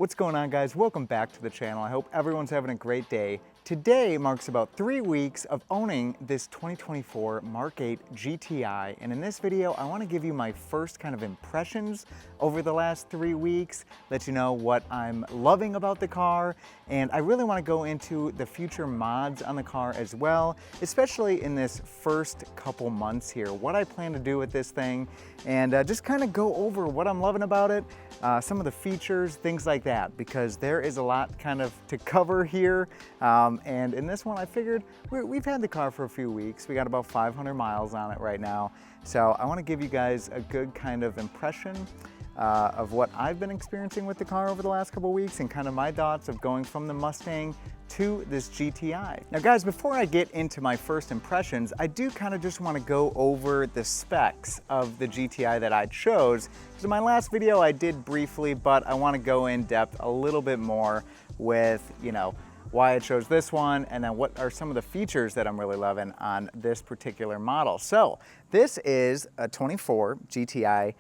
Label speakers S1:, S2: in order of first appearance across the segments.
S1: What's going on, guys? Welcome back to the channel. I hope everyone's having a great day. Today marks about 3 weeks of owning this 2024 Mk8 GTI, and in this video I want to give you my first kind of impressions over the last 3 weeks, let you know what I'm loving about the car, and I really want to go into the future mods on the car as well, especially in this first couple months here, what I plan to do with this thing, and just kind of go over what I'm loving about it, some of the features, things like that, because there is a lot kind of to cover here. And in this one, I figured we've had the car for a few weeks. We got about 500 miles on it right now. So I want to give you guys a good kind of impression of what I've been experiencing with the car over the last couple weeks and kind of my thoughts of going from the Mustang to this GTI. Now guys, before I get into my first impressions, I do kind of just want to go over the specs of the GTI that I chose. So in my last video I did briefly, but I want to go in depth a little bit more with, why I chose this one, and then what are some of the features that I'm really loving on this particular model. So this is a 24 GTI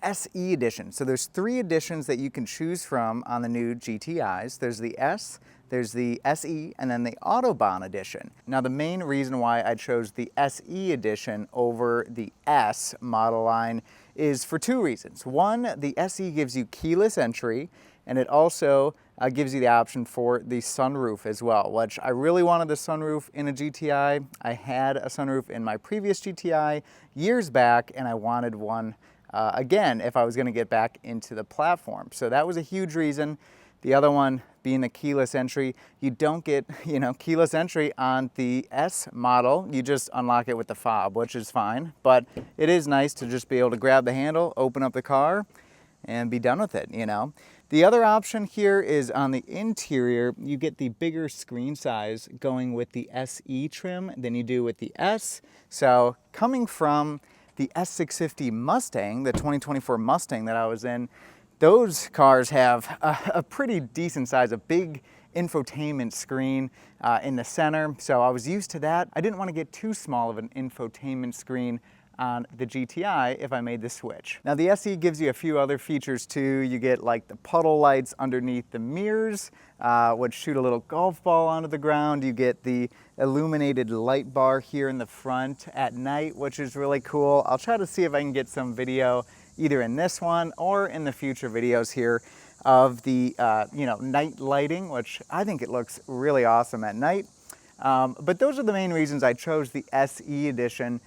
S1: SE edition. So there's 3 editions that you can choose from on the new GTIs. There's the S, there's the SE, and then the Autobahn edition. Now the main reason why I chose the SE edition over the S model line is for 2 reasons. One, the SE gives you keyless entry, and it also gives you the option for the sunroof as well, which I really wanted the sunroof in a GTI. I had a sunroof in my previous GTI years back, and I wanted one again if I was gonna get back into the platform. So that was a huge reason. The other one being the keyless entry. You don't get, keyless entry on the S model. You just unlock it with the fob, which is fine, but it is nice to just be able to grab the handle, open up the car, and be done with it, The other option here is on the interior, you get the bigger screen size going with the SE trim than you do with the S. So coming from the S650 Mustang, the 2024 Mustang that I was in, those cars have a pretty decent size, a big infotainment screen in the center. So I was used to that. I didn't want to get too small of an infotainment screen on the GTI if I made the switch. Now the SE gives you a few other features too. You get like the puddle lights underneath the mirrors, which shoot a little golf ball onto the ground. You get the illuminated light bar here in the front at night, which is really cool. I'll try to see if I can get some video either in this one or in the future videos here of the night lighting, which I think it looks really awesome at night. But those are the main reasons I chose the SE edition.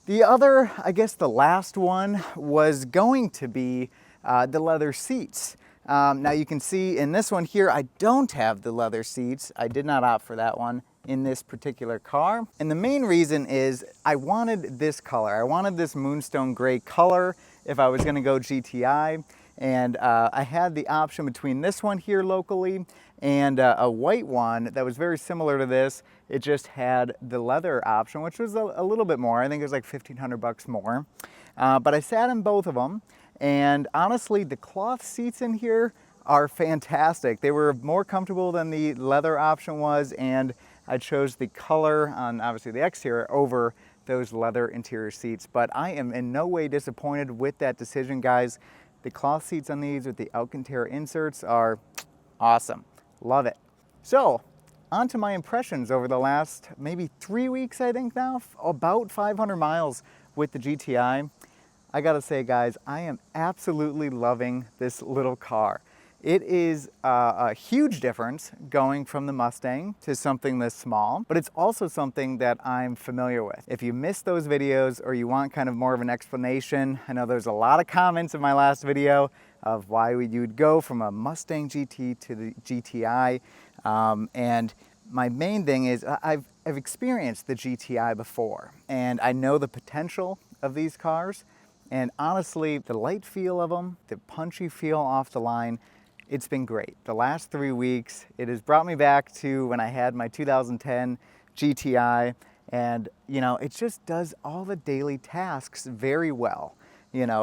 S1: The other, I guess the last one, was going to be the leather seats. Now you can see in this one here, I don't have the leather seats. I did not opt for that one in this particular car. And the main reason is I wanted this color. I wanted this moonstone gray color if I was gonna go GTI. And I had the option between this one here locally and a white one that was very similar to this. It just had the leather option, which was a little bit more. I think it was like 1,500 bucks more. But I sat in both of them, and honestly, the cloth seats in here are fantastic. They were more comfortable than the leather option was, and I chose the color on obviously the exterior over those leather interior seats. But I am in no way disappointed with that decision, guys. The cloth seats on these with the Alcantara inserts are awesome. Love it. So, on to my impressions over the last maybe 3 weeks, I think now, about 500 miles with the GTI. I gotta say, guys, I am absolutely loving this little car. It is a huge difference going from the Mustang to something this small, but it's also something that I'm familiar with. If you missed those videos or you want kind of more of an explanation, I know there's a lot of comments in my last video of why you'd go from a Mustang GT to the GTI. And my main thing is I've experienced the GTI before, and I know the potential of these cars. And honestly, the light feel of them, the punchy feel off the line, it's been great. The last 3 weeks, it has brought me back to when I had my 2010 GTI, and it just does all the daily tasks very well.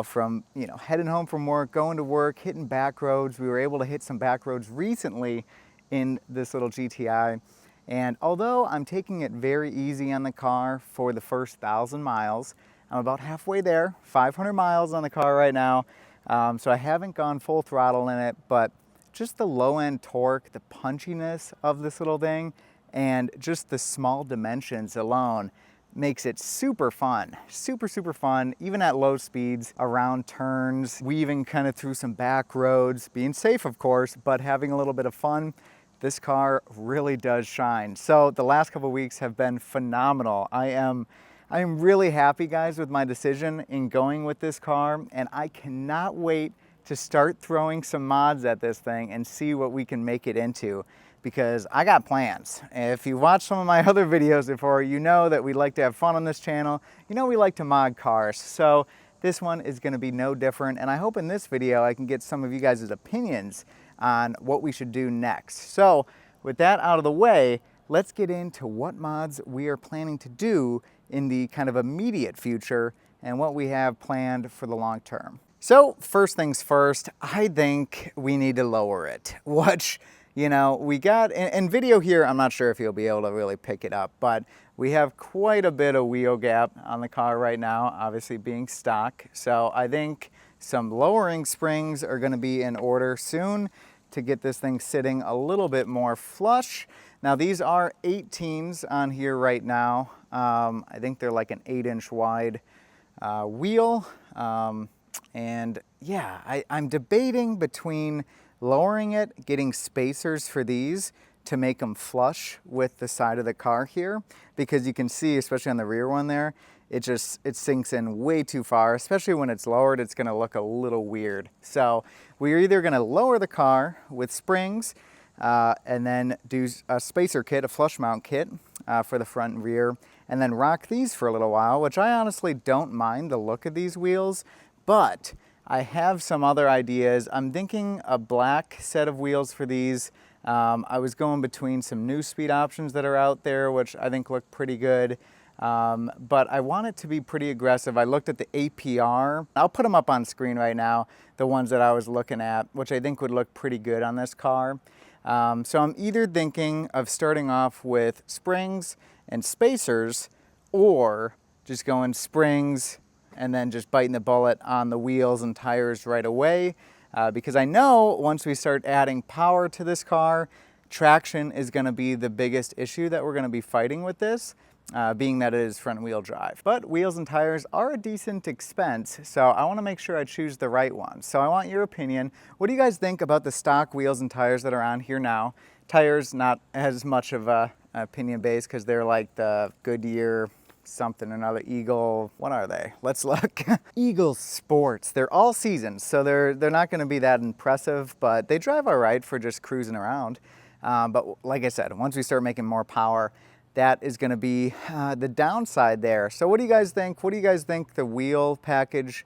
S1: From heading home from work, going to work, hitting back roads. We were able to hit some back roads recently in this little GTI. And although I'm taking it very easy on the car for the first 1,000 miles, I'm about halfway there, 500 miles on the car right now. So I haven't gone full throttle in it, but just the low end torque, the punchiness of this little thing, and just the small dimensions alone makes it super fun. Super fun, even at low speeds, around turns, weaving kind of through some back roads, being safe of course, but having a little bit of fun. This car really does shine. So the last couple of weeks have been phenomenal. I am really happy, guys, with my decision in going with this car, and I cannot wait to start throwing some mods at this thing and see what we can make it into, because I got plans. If you watched some of my other videos before, you know that we like to have fun on this channel. You know we like to mod cars. So this one is gonna be no different, and I hope in this video I can get some of you guys' opinions on what we should do next. So with that out of the way, let's get into what mods we are planning to do in the kind of immediate future and what we have planned for the long term. So first things first, I think we need to lower it, which, you know, we got in video here, I'm not sure if you'll be able to really pick it up, but we have quite a bit of wheel gap on the car right now, obviously being stock. So I think some lowering springs are gonna be in order soon to get this thing sitting a little bit more flush. Now these are 18s on here right now. I think they're like an 8-inch wide wheel. And yeah, I'm debating between lowering it, getting spacers for these to make them flush with the side of the car here, because you can see, especially on the rear one there, it sinks in way too far, especially when it's lowered, it's gonna look a little weird. So we're either gonna lower the car with springs and then do a spacer kit, a flush mount kit for the front and rear, and then rock these for a little while, which I honestly don't mind the look of these wheels, but I have some other ideas. I'm thinking a black set of wheels for these. I was going between some new speed options that are out there, which I think look pretty good. But I want it to be pretty aggressive. I looked at the APR. I'll put them up on screen right now, the ones that I was looking at, which I think would look pretty good on this car. So I'm either thinking of starting off with springs and spacers, or just going springs and then just biting the bullet on the wheels and tires right away. Because I know once we start adding power to this car, traction is gonna be the biggest issue that we're gonna be fighting with this. Being that it is front wheel drive. But wheels and tires are a decent expense, so I want to make sure I choose the right one. So I want your opinion. What do you guys think about the stock wheels and tires that are on here now? Tires, not as much of a opinion base, because they're like the Goodyear something or another, Eagle, what are they? Let's look. Eagle Sports. They're all seasons, so they're not going to be that impressive, but they drive all right for just cruising around. But like I said, once we start making more power, that is going to be the downside there. So what do you guys think? What do you guys think the wheel package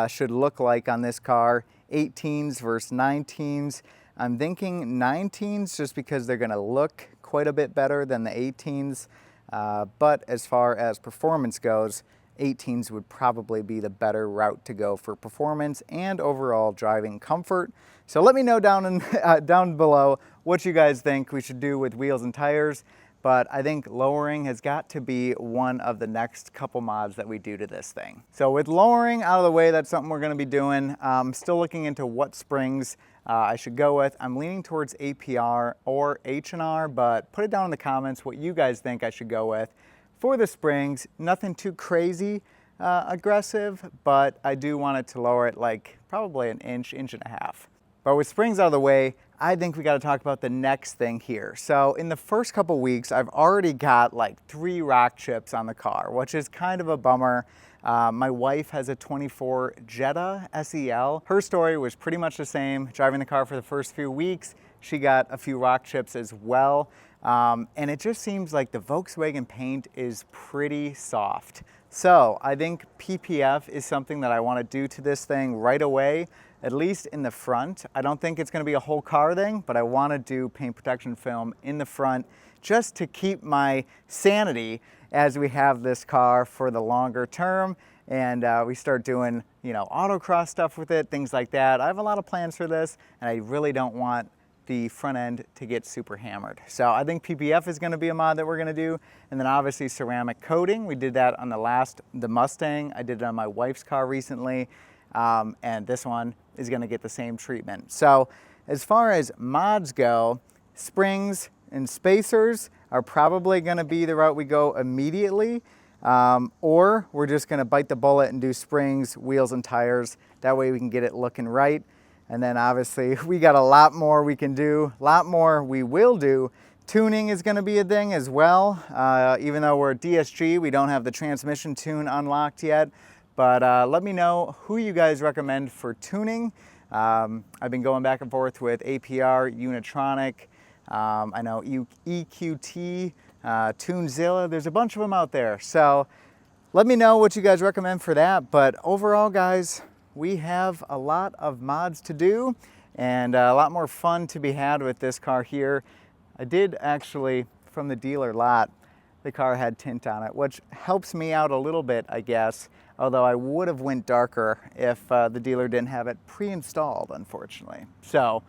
S1: should look like on this car? 18s versus 19s. I'm thinking 19s just because they're going to look quite a bit better than the 18s. But as far as performance goes, 18s would probably be the better route to go for performance and overall driving comfort. So let me know down below what you guys think we should do with wheels and tires. But I think lowering has got to be one of the next couple mods that we do to this thing. So with lowering out of the way, that's something we're gonna be doing. Still looking into what springs I should go with. I'm leaning towards APR or H&R, but put it down in the comments what you guys think I should go with. For the springs, nothing too crazy aggressive, but I do want it to lower it like probably an inch, inch and a half. But with springs out of the way, I think we got to talk about the next thing here. So in the first couple weeks, I've already got like 3 rock chips on the car, which is kind of a bummer. My wife has a 24 Jetta SEL. Her story was pretty much the same. Driving the car for the first few weeks, she got a few rock chips as well. And it just seems like the Volkswagen paint is pretty soft. So I think PPF is something that I want to do to this thing right away, at least in the front. I don't think it's going to be a whole car thing, but I want to do paint protection film in the front just to keep my sanity as we have this car for the longer term and we start doing, you know, autocross stuff with it, things like that. I have a lot of plans for this, and I really don't want the front end to get super hammered. So I think PPF is going to be a mod that we're going to do, and then obviously ceramic coating. We did that on the Mustang. I did it on my wife's car recently, and this one is going to get the same treatment. So as far as mods go, springs and spacers are probably gonna be the route we go immediately, or we're just gonna bite the bullet and do springs, wheels, and tires. That way we can get it looking right. And then obviously we got a lot more we can do, a lot more we will do. Tuning is gonna be a thing as well. Even though we're DSG, we don't have the transmission tune unlocked yet. But let me know who you guys recommend for tuning. I've been going back and forth with APR, Unitronic, I know EQT, Tunezilla, there's a bunch of them out there. So let me know what you guys recommend for that. But overall, guys, we have a lot of mods to do and a lot more fun to be had with this car here. I did actually, from the dealer lot, the car had tint on it, which helps me out a little bit, I guess. Although I would have went darker if the dealer didn't have it pre-installed, unfortunately. So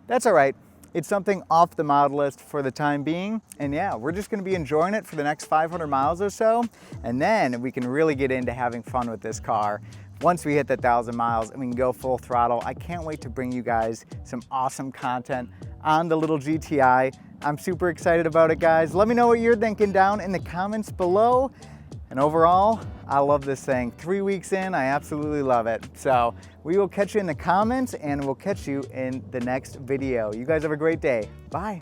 S1: that's all right. It's something off the mod list for the time being. And yeah, we're just gonna be enjoying it for the next 500 miles or so. And then we can really get into having fun with this car once we hit the 1,000 miles and we can go full throttle. I can't wait to bring you guys some awesome content on the little GTI. I'm super excited about it, guys. Let me know what you're thinking down in the comments below. And overall, I love this thing. 3 weeks in, I absolutely love it. So we will catch you in the comments and we'll catch you in the next video. You guys have a great day. Bye.